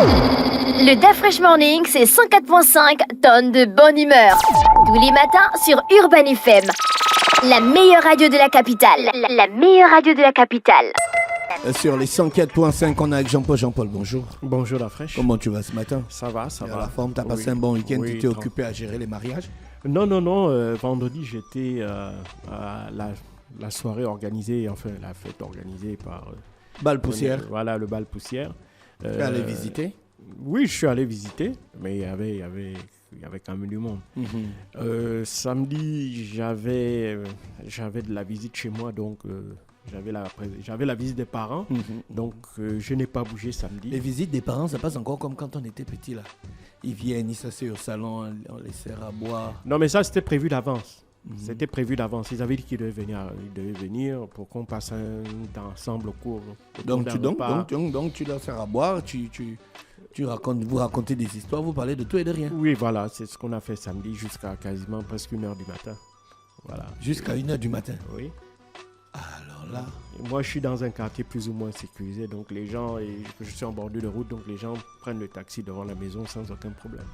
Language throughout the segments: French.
Le Da Fresh Morning, c'est 104.5 tonnes de bonne humeur. Tous les matins sur Urban FM. La meilleure radio de la capitale. La meilleure radio de la capitale. Sur les 104.5, on est avec Jean-Paul. Jean-Paul, bonjour. Bonjour la fraîche. Comment tu vas ce matin? Ça va. À la forme, t'as passé un bon week-end, tu t'es occupé à gérer les mariages? Non. Vendredi, j'étais à la soirée organisée, enfin la fête organisée par... Bal poussière. Voilà, le bal poussière. Tu es allé visiter? Oui, je suis allé visiter, mais il y avait quand même du monde. Samedi, j'avais de la visite chez moi, donc j'avais la visite des parents, donc je n'ai pas bougé samedi. Les visites des parents, ça passe encore comme quand on était petit là. Ils viennent, ils s'asseyent au salon, on les sert à boire. Non, mais ça, c'était prévu d'avance. C'était prévu d'avance. Ils avaient dit qu'ils devaient venir pour qu'on passe un temps ensemble au cours. Donc tu leur sers à boire, vous racontez des histoires, vous parlez de tout et de rien. Oui, voilà, c'est ce qu'on a fait samedi jusqu'à quasiment presque 1h du matin. Voilà. Jusqu'à 1h du matin? Oui. Alors là... Moi, je suis dans un quartier plus ou moins sécurisé, donc les gens, je suis en bordure de route, donc les gens prennent le taxi devant la maison sans aucun problème.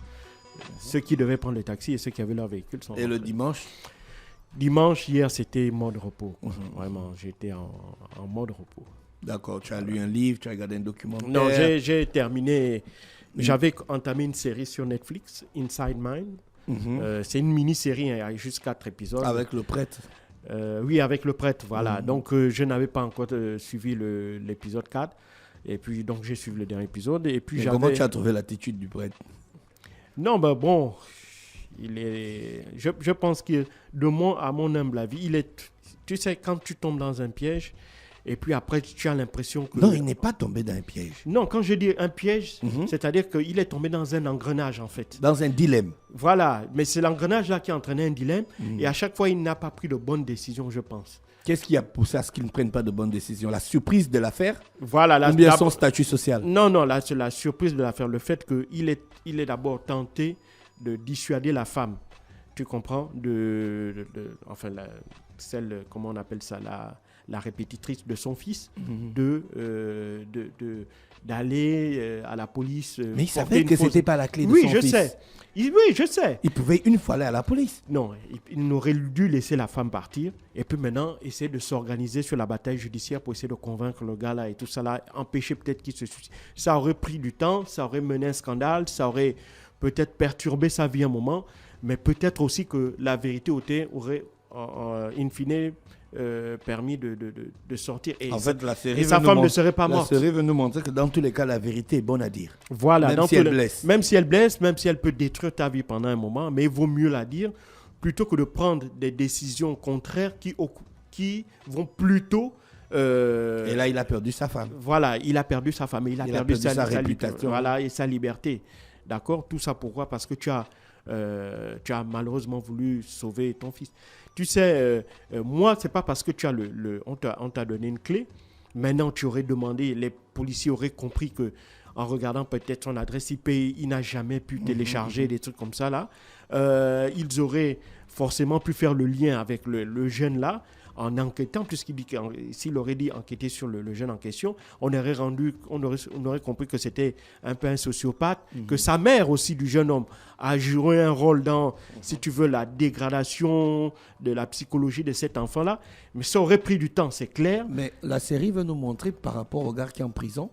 Ceux qui devaient prendre le taxi et ceux qui avaient leur véhicule sont... Et le dimanche? Dimanche, hier, c'était mode repos. Vraiment, j'étais en mode repos. D'accord, tu as lu un livre, tu as regardé un documentaire? Non, j'ai terminé. J'avais entamé une série sur Netflix, Inside Mind. C'est une mini-série, il y a juste 4 épisodes. Avec le prêtre? Oui, avec le prêtre, voilà. Donc, je n'avais pas encore suivi l'épisode 4. Et puis, donc, j'ai suivi le dernier épisode. Et puis, comment tu as trouvé l'attitude du prêtre? Non, bon... Je pense que, à mon humble avis, tu sais, quand tu tombes dans un piège, et puis après, tu as l'impression que... Non, il n'est pas tombé dans un piège. Non, quand je dis un piège, c'est-à-dire qu'il est tombé dans un engrenage, en fait. Dans un dilemme. Voilà, mais c'est l'engrenage-là qui a entraîné un dilemme, et à chaque fois, il n'a pas pris de bonnes décisions, je pense. Qu'est-ce qui a poussé à ce qu'il ne prenne pas de bonnes décisions? La surprise de l'affaire? Voilà. Ou bien son statut social? Non, c'est la surprise de l'affaire. Le fait qu'il est d'abord tenté de dissuader la femme, tu comprends, celle, comment on appelle ça, la répétitrice de son fils, d'aller à la police. Mais il savait que ce n'était pas la clé de son fils. Oui, je sais. Il pouvait une fois aller à la police. Non, il n'aurait dû laisser la femme partir et puis maintenant essayer de s'organiser sur la bataille judiciaire pour essayer de convaincre le gars là et tout ça là, empêcher peut-être qu'il se suicide. Ça aurait pris du temps, ça aurait mené un scandale, ça aurait peut-être perturber sa vie un moment, mais peut-être aussi que la vérité aurait in fine, permis de sortir. Et en fait, la série et sa femme ne serait pas morte. La série veut nous montrer que dans tous les cas, la vérité est bonne à dire. Voilà. Même si elle blesse. Même si elle blesse, même si elle peut détruire ta vie pendant un moment, mais il vaut mieux la dire plutôt que de prendre des décisions contraires qui vont plutôt... Et là, il a perdu sa femme. Voilà, il a perdu sa femme, il a perdu sa réputation. Voilà, et sa liberté. D'accord? Tout ça pourquoi? Parce que tu as malheureusement voulu sauver ton fils. Tu sais, moi, c'est pas parce que on t'a donné une clé. Maintenant, tu aurais demandé, les policiers auraient compris que en regardant peut-être son adresse IP, il n'a jamais pu télécharger des trucs comme ça là. Ils auraient forcément pu faire le lien avec le jeune là. En enquêtant, puisqu'il dit s'il aurait dit enquêter sur le jeune en question, on aurait compris que c'était un peu un sociopathe, que sa mère aussi du jeune homme a joué un rôle dans, si tu veux, la dégradation de la psychologie de cet enfant-là. Mais ça aurait pris du temps, c'est clair. Mais la série veut nous montrer par rapport au gars qui est en prison,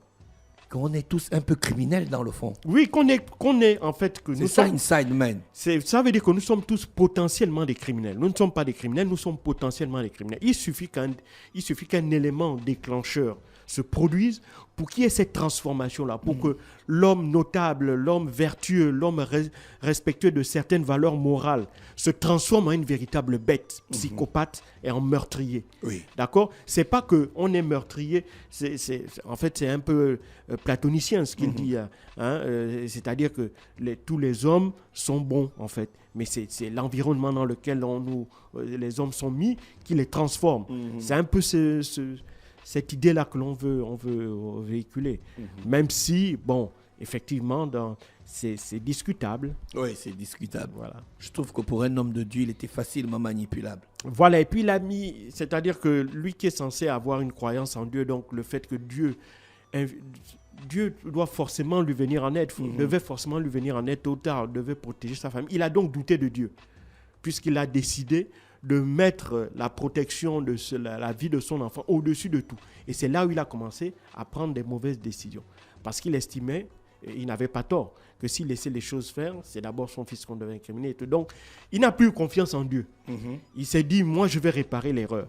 qu'on est tous un peu criminels dans le fond. Oui, qu'on est en fait... C'est ça, Inside Man. Ça veut dire que nous sommes tous potentiellement des criminels. Nous ne sommes pas des criminels, nous sommes potentiellement des criminels. Il suffit qu'un élément déclencheur se produise pour qu'il y ait cette transformation-là, pour que l'homme notable, l'homme vertueux, l'homme respectueux de certaines valeurs morales se transforme en une véritable bête, psychopathe et en meurtrier. Oui. D'accord? C'est pas qu'on est meurtrier, en fait c'est un peu platonicien ce qu'il dit. C'est-à-dire que tous les hommes sont bons en fait, mais c'est l'environnement dans lequel les hommes sont mis qui les transforme. C'est un peu cette idée-là que on veut véhiculer. Même si, bon, effectivement, c'est discutable. Oui, c'est discutable. Voilà. Je trouve que pour un homme de Dieu, il était facilement manipulable. Voilà, et puis il a mis, c'est-à-dire que lui qui est censé avoir une croyance en Dieu, donc le fait que Dieu Dieu doit forcément lui venir en aide, devait forcément lui venir en aide tôt ou tard, devait protéger sa famille. Il a donc douté de Dieu, puisqu'il a décidé de mettre la protection de la vie de son enfant au-dessus de tout. Et c'est là où il a commencé à prendre des mauvaises décisions. Parce qu'il estimait, et il n'avait pas tort, que s'il laissait les choses faire, c'est d'abord son fils qu'on devait incriminer. Donc, il n'a plus confiance en Dieu. Il s'est dit, moi, je vais réparer l'erreur.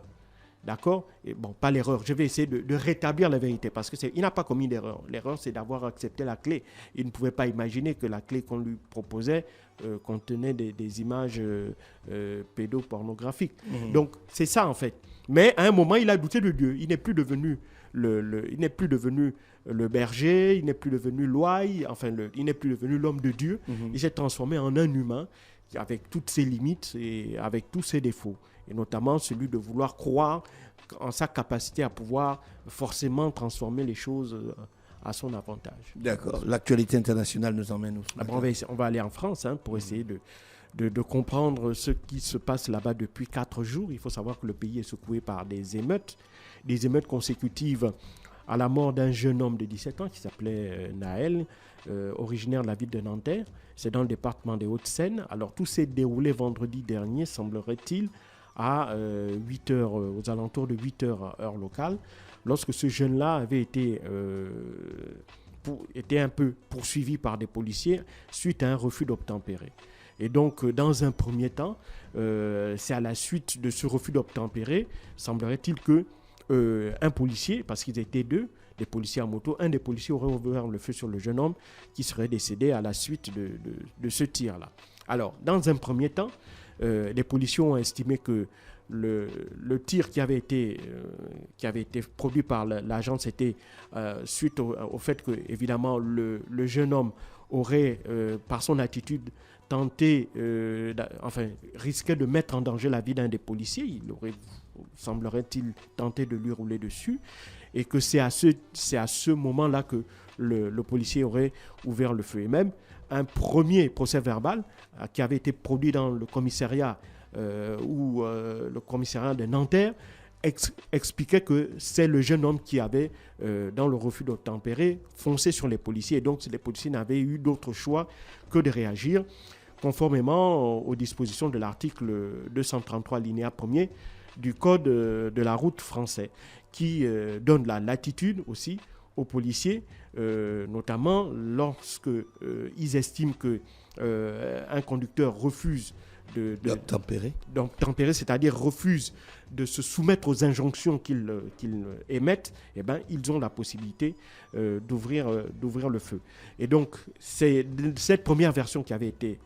D'accord? Et bon, pas l'erreur. Je vais essayer de rétablir la vérité parce qu'il n'a pas commis d'erreur. L'erreur, c'est d'avoir accepté la clé. Il ne pouvait pas imaginer que la clé qu'on lui proposait contenait des images pédopornographiques. Donc, c'est ça, en fait. Mais à un moment, il a douté de Dieu. Il n'est plus devenu il n'est plus devenu le berger, il n'est plus devenu l'ouaille, il n'est plus devenu l'homme de Dieu. Il s'est transformé en un humain avec toutes ses limites et avec tous ses défauts. Et notamment celui de vouloir croire en sa capacité à pouvoir forcément transformer les choses à son avantage. D'accord. L'actualité internationale nous emmène où? On va aller en France pour essayer de comprendre ce qui se passe là-bas depuis 4 jours. Il faut savoir que le pays est secoué par des émeutes consécutives à la mort d'un jeune homme de 17 ans qui s'appelait Naël, originaire de la ville de Nanterre. C'est dans le département des Hauts-de-Seine. Alors tout s'est déroulé vendredi dernier, semblerait-il, à 8 heures, aux alentours de 8 heures heure locale, lorsque ce jeune-là avait été un peu poursuivi par des policiers suite à un refus d'obtempérer. Et donc, dans un premier temps, c'est à la suite de ce refus d'obtempérer, semblerait-il que un policier, parce qu'ils étaient 2, des policiers à moto, un des policiers aurait ouvert le feu sur le jeune homme qui serait décédé à la suite de ce tir-là. Alors, dans un premier temps, les policiers ont estimé que le tir qui avait été produit par l'agence était suite au fait que, évidemment, le jeune homme aurait, par son attitude, risquait de mettre en danger la vie d'un des policiers. Il aurait, semblerait-il, tenté de lui rouler dessus. Et que c'est à ce moment-là que le policier aurait ouvert le feu. Et même un premier procès verbal qui avait été produit dans le commissariat le commissariat de Nanterre expliquait que c'est le jeune homme qui avait, dans le refus d'obtempérer, foncé sur les policiers. Et donc, les policiers n'avaient eu d'autre choix que de réagir conformément aux dispositions de l'article 233, alinéa 1er du Code de la route français, qui donne la latitude aussi aux policiers, notamment lorsque ils estiment qu'un conducteur refuse d'obtempérer, c'est-à-dire refuse de se soumettre aux injonctions qu'ils émettent, eh ben, ils ont la possibilité d'ouvrir le feu. Et donc, c'est cette première version qui avait été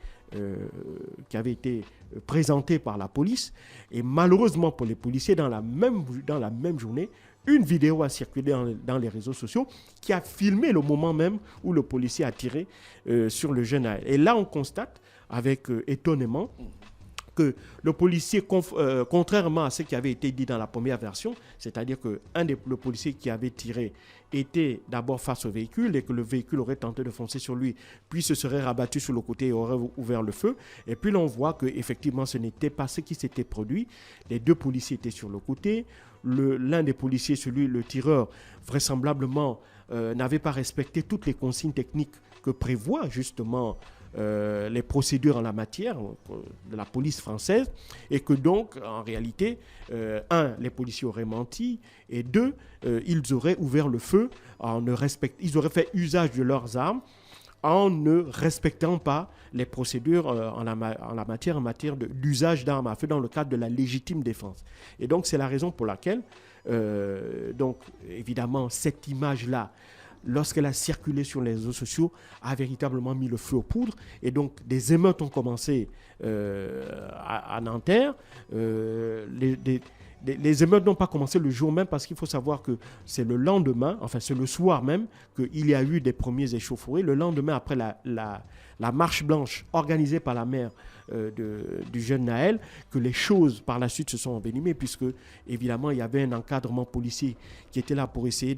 présentée par la police. Et malheureusement pour les policiers, dans la même journée, une vidéo a circulé dans les réseaux sociaux qui a filmé le moment même où le policier a tiré sur le jeune Naël. Et là, on constate avec étonnement que le policier, contrairement à ce qui avait été dit dans la première version, c'est-à-dire que le policier qui avait tiré était d'abord face au véhicule et que le véhicule aurait tenté de foncer sur lui, puis se serait rabattu sur le côté et aurait ouvert le feu. Et puis là, on voit qu'effectivement, ce n'était pas ce qui s'était produit. Les 2 policiers étaient sur le côté. L'un des policiers, le tireur, vraisemblablement, n'avait pas respecté toutes les consignes techniques que prévoit justement les procédures en la matière de la police française, et que donc, en réalité, les policiers auraient menti, et 2, ils auraient ouvert le feu, ils auraient fait usage de leurs armes en ne respectant pas les procédures en matière d'usage d'armes à feu dans le cadre de la légitime défense. Et donc, c'est la raison pour laquelle, donc, évidemment, cette image-là, lorsqu'elle a circulé sur les réseaux sociaux, a véritablement mis le feu aux poudres. Et donc, des émeutes ont commencé à Nanterre. Les émeutes n'ont pas commencé le jour même, parce qu'il faut savoir que c'est le lendemain, c'est le soir même, qu'il y a eu des premiers échauffourées. Le lendemain, après la marche blanche organisée par la mère du jeune Naël, que les choses par la suite se sont envenimées, puisque évidemment il y avait un encadrement policier qui était là pour essayer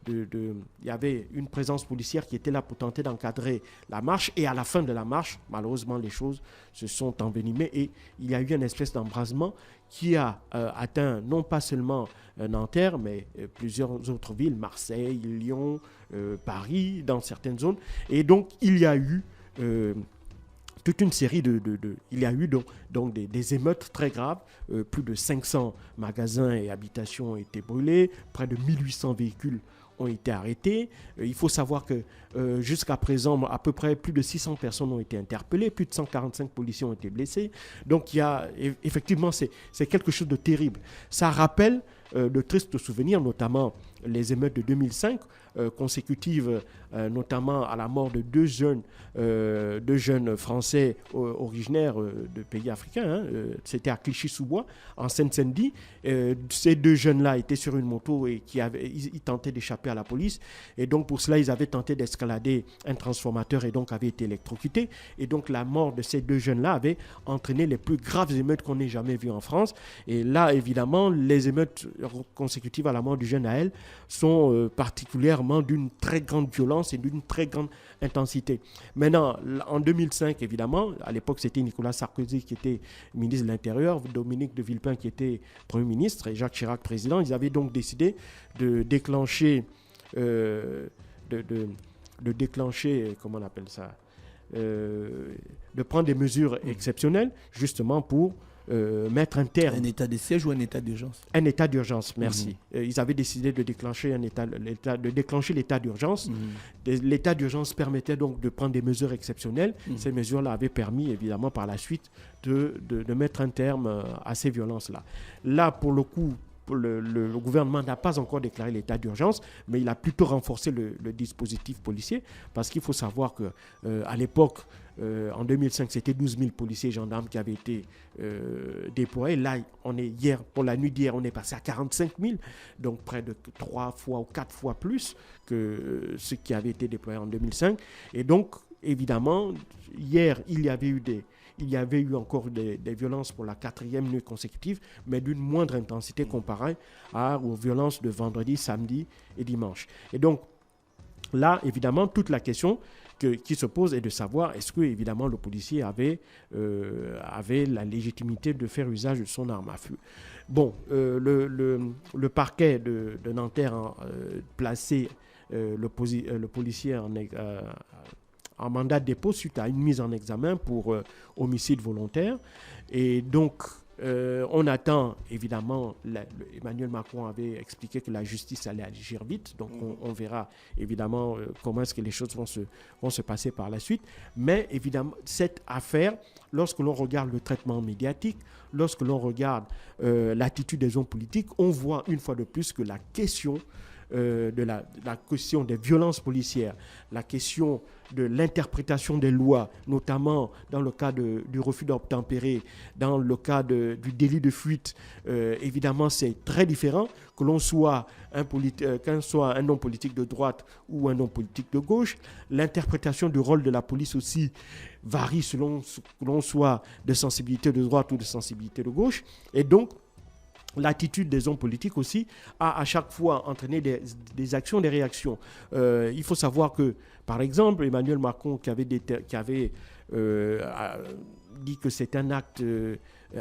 il y avait une présence policière qui était là pour tenter d'encadrer la marche. Et à la fin de la marche, malheureusement, les choses se sont envenimées et il y a eu une espèce d'embrasement qui a atteint non pas seulement Nanterre, mais plusieurs autres villes, Marseille, Lyon, Paris, dans certaines zones. Et donc, il y a eu toute une série il y a eu donc des émeutes très graves. Plus de 500 magasins et habitations ont été brûlés, près de 1800 véhicules ont été arrêtés. Il faut savoir que jusqu'à présent, à peu près plus de 600 personnes ont été interpellées, plus de 145 policiers ont été blessés. Donc il y a effectivement, c'est quelque chose de terrible. Ça rappelle de tristes souvenirs, notamment les émeutes de 2005, consécutives notamment à la mort de deux jeunes Français originaires de pays africains. C'était à Clichy-sous-Bois, en Seine-Saint-Denis. Ces deux jeunes-là étaient sur une moto et ils tentaient d'échapper à la police. Et donc pour cela, ils avaient tenté d'escalader un transformateur et donc avaient été électrocutés. Et donc la mort de ces deux jeunes-là avait entraîné les plus graves émeutes qu'on ait jamais vues en France. Et là, évidemment, les émeutes consécutives à la mort du jeune Naël sont particulièrement d'une très grande violence et d'une très grande intensité. Maintenant, en 2005, évidemment, à l'époque, c'était Nicolas Sarkozy qui était ministre de l'Intérieur, Dominique de Villepin qui était Premier ministre et Jacques Chirac président. Ils avaient donc décidé de déclencher, comment on appelle ça, de prendre des mesures exceptionnelles, justement pour mettre un terme. Un état de siège ou un état d'urgence? Un état d'urgence, merci. Ils avaient décidé de déclencher l'état d'urgence. L'état d'urgence permettait donc de prendre des mesures exceptionnelles. Ces mesures-là avaient permis, évidemment, par la suite, de mettre un terme à ces violences-là. Là, pour le coup, le gouvernement n'a pas encore déclaré l'état d'urgence, mais il a plutôt renforcé le dispositif policier, parce qu'il faut savoir qu'à l'époque, en 2005, c'était 12 000 policiers et gendarmes qui avaient été déployés. Là, pour la nuit d'hier, on est passé à 45 000, donc près de 3 fois ou 4 fois plus que ce qui avait été déployé en 2005. Et donc, évidemment, hier, il y avait eu encore des violences pour la 4e nuit consécutive, mais d'une moindre intensité comparée aux violences de vendredi, samedi et dimanche. Et donc, là, évidemment, toute la question qui se pose est de savoir est-ce que, évidemment, le policier avait la légitimité de faire usage de son arme à feu. Bon, le parquet de Nanterre a placé le policier en mandat de dépôt suite à une mise en examen pour homicide volontaire. Et donc, on attend, évidemment, Emmanuel Macron avait expliqué que la justice allait agir vite, donc on verra évidemment comment est-ce que les choses vont se passer par la suite. Mais évidemment, cette affaire, lorsque l'on regarde le traitement médiatique, lorsque l'on regarde l'attitude des hommes politiques, on voit une fois de plus que la question de la question des violences policières, la question de l'interprétation des lois, notamment dans le cas du refus d'obtempérer, dans le cas du délit de fuite, évidemment c'est très différent que l'on soit un homme politique de droite ou un homme politique de gauche. L'interprétation du rôle de la police aussi varie selon que l'on soit de sensibilité de droite ou de sensibilité de gauche. Et donc, l'attitude des hommes politiques aussi a à chaque fois entraîné des actions, des réactions. Il faut savoir que, par exemple, Emmanuel Macron qui avait dit que c'est un acte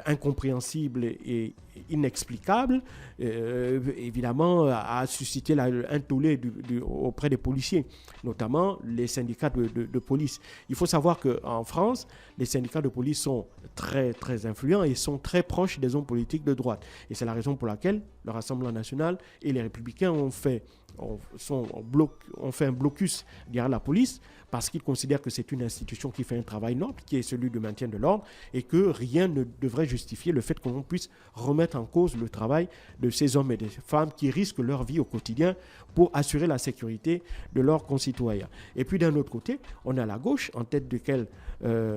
incompréhensible et inexplicable, évidemment, a suscité un tollé auprès des policiers, notamment les syndicats de police. Il faut savoir qu'en France, les syndicats de police sont très, très influents et sont très proches des hommes politiques de droite. Et c'est la raison pour laquelle le Rassemblement national et les Républicains ont fait un blocus derrière la police parce qu'ils considèrent que c'est une institution qui fait un travail noble, qui est celui de maintien de l'ordre, et que rien ne devrait justifier le fait qu'on puisse remettre en cause le travail de ces hommes et des femmes qui risquent leur vie au quotidien pour assurer la sécurité de leurs concitoyens. Et puis d'un autre côté, on a la gauche, en tête de laquelle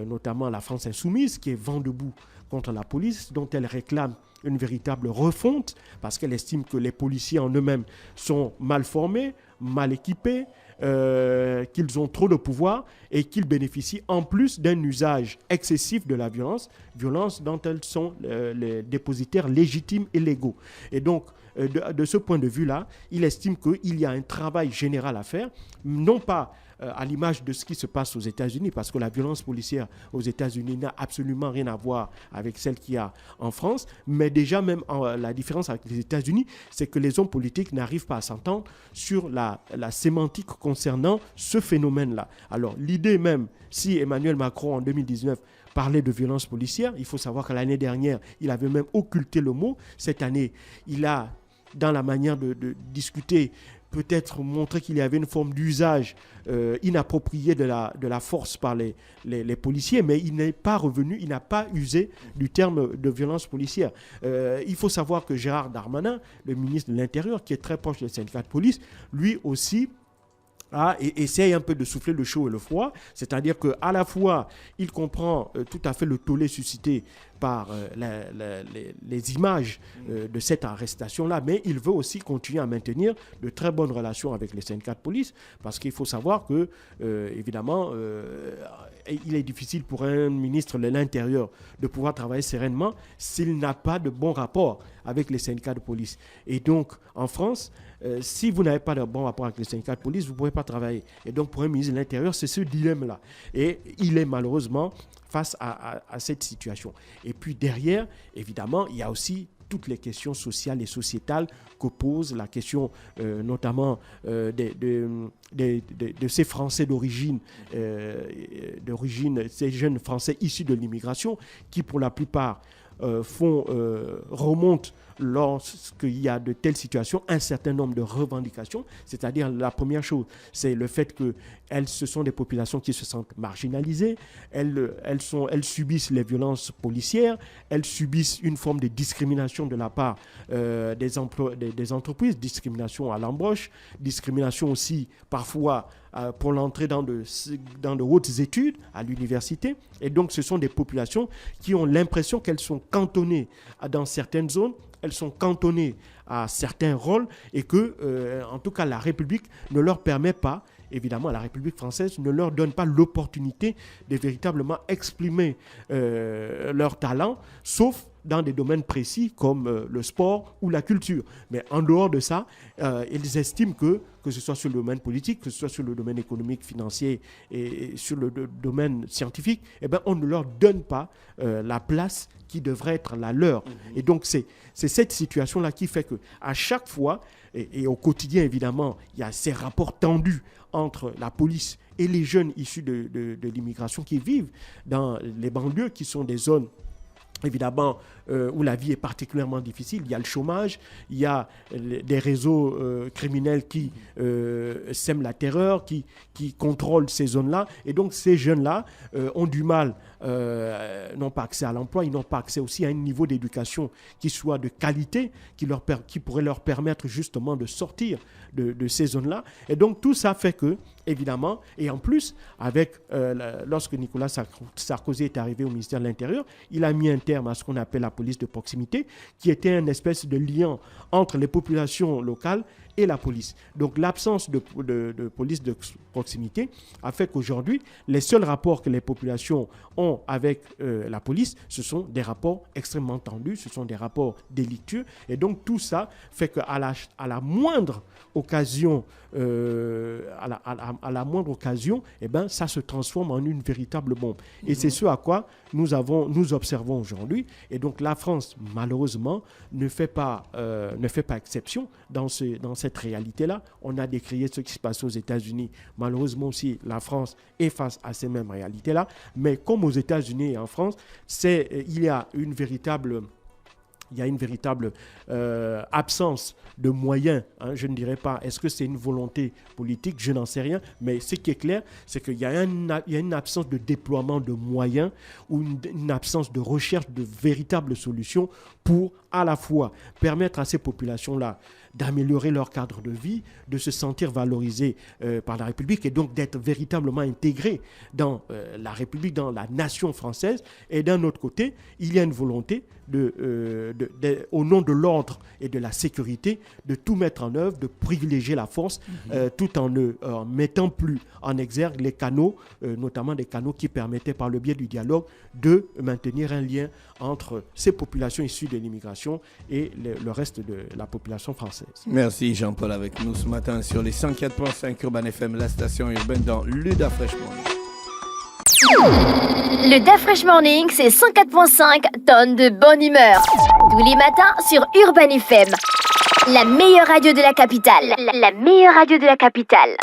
notamment la France insoumise, qui est vent debout contre la police, dont elle réclame une véritable refonte, parce qu'elle estime que les policiers en eux-mêmes sont mal formés, mal équipés, qu'ils ont trop de pouvoir et qu'ils bénéficient en plus d'un usage excessif de la violence dont elles sont les dépositaires légitimes et légaux. Et donc, de ce point de vue-là, il estime qu'il y a un travail général à faire, non pas à l'image de ce qui se passe aux États-Unis, parce que la violence policière aux États-Unis n'a absolument rien à voir avec celle qu'il y a en France, mais déjà même la différence avec les États-Unis, c'est que les hommes politiques n'arrivent pas à s'entendre sur la sémantique concernant ce phénomène-là. Alors l'idée même, si Emmanuel Macron en 2019 parlait de violence policière, il faut savoir que l'année dernière, il avait même occulté le mot. Cette année, il a, dans la manière de discuter, peut-être montrer qu'il y avait une forme d'usage inapproprié de la force par les policiers, mais il n'est pas revenu, il n'a pas usé du terme de violence policière. Il faut savoir que Gérard Darmanin, le ministre de l'Intérieur, qui est très proche des syndicats de police, lui aussi essaye un peu de souffler le chaud et le froid, c'est-à-dire qu'à la fois, il comprend tout à fait le tollé suscité par les images de cette arrestation-là, mais il veut aussi continuer à maintenir de très bonnes relations avec les syndicats de police, parce qu'il faut savoir que, évidemment, il est difficile pour un ministre de l'Intérieur de pouvoir travailler sereinement s'il n'a pas de bons rapports avec les syndicats de police. Et donc, en France, si vous n'avez pas de bons rapports avec les syndicats de police, vous ne pourrez pas travailler. Et donc, pour un ministre de l'Intérieur, c'est ce dilemme-là. Et il est malheureusement face à cette situation. Et puis derrière, évidemment, il y a aussi toutes les questions sociales et sociétales que pose la question notamment de ces Français d'origine, ces jeunes Français issus de l'immigration qui pour la plupart remontent lorsqu'il y a de telles situations un certain nombre de revendications, c'est-à-dire la première chose, c'est le fait que ce sont des populations qui se sentent marginalisées, elles subissent les violences policières, elles subissent une forme de discrimination de la part des entreprises, discrimination à l'embauche, discrimination aussi parfois pour l'entrée dans de hautes études à l'université. Et donc ce sont des populations qui ont l'impression qu'elles sont cantonnées dans certaines zones, elles sont cantonnées à certains rôles et que, en tout cas, la République ne leur permet pas, évidemment, la République française ne leur donne pas l'opportunité de véritablement exprimer leur talent, sauf dans des domaines précis comme le sport ou la culture. Mais en dehors de ça, ils estiment que ce soit sur le domaine politique, que ce soit sur le domaine économique, financier et sur le domaine scientifique, eh ben, on ne leur donne pas la place qui devrait être la leur. Et donc, c'est cette situation-là qui fait qu'à chaque fois, et au quotidien, évidemment, il y a ces rapports tendus entre la police et les jeunes issus de l'immigration qui vivent dans les banlieues, qui sont des zones évidemment, où la vie est particulièrement difficile. Il y a le chômage, il y a des réseaux criminels qui sèment la terreur, qui contrôlent ces zones-là. Et donc, ces jeunes-là ont du mal, n'ont pas accès à l'emploi, ils n'ont pas accès aussi à un niveau d'éducation qui soit de qualité, qui pourrait leur permettre justement de sortir de ces zones-là. Et donc, tout ça fait que, évidemment, et en plus, lorsque Nicolas Sarkozy est arrivé au ministère de l'Intérieur, il a mis un terme à ce qu'on appelle la police de proximité, qui était une espèce de lien entre les populations locales et la police. Donc l'absence de police de proximité a fait qu'aujourd'hui, les seuls rapports que les populations ont avec la police, ce sont des rapports extrêmement tendus, ce sont des rapports délictueux. Et donc tout ça fait qu'à la moindre occasion, à la moindre occasion, eh ben, ça se transforme en une véritable bombe. Et c'est ce à quoi nous observons aujourd'hui. Et donc la France, malheureusement, ne fait pas exception dans cette réalité-là. On a décrié ce qui se passe aux États-Unis. Malheureusement aussi, la France est face à ces mêmes réalités-là. Mais comme aux États-Unis et en France, il y a une véritable absence de moyens. Je ne dirais pas, est-ce que c'est une volonté politique? Je n'en sais rien. Mais ce qui est clair, c'est qu'il y a une absence de déploiement de moyens ou une absence de recherche de véritables solutions pour à la fois permettre à ces populations-là d'améliorer leur cadre de vie, de se sentir valorisés par la République et donc d'être véritablement intégrés dans la République, dans la nation française. Et d'un autre côté, il y a une volonté au nom de l'ordre et de la sécurité, de tout mettre en œuvre, de privilégier la force, tout en ne mettant plus en exergue les canaux, notamment des canaux qui permettaient par le biais du dialogue de maintenir un lien entre ces populations issues de l'immigration et le reste de la population française. Merci Jean-Paul avec nous ce matin sur les 104.5 Urban FM, la station urbaine dans le DaFresh Morning. Le DaFresh Morning, c'est 104.5 tonnes de bonne humeur. Tous les matins sur Urban FM. La meilleure radio de la capitale. La meilleure radio de la capitale.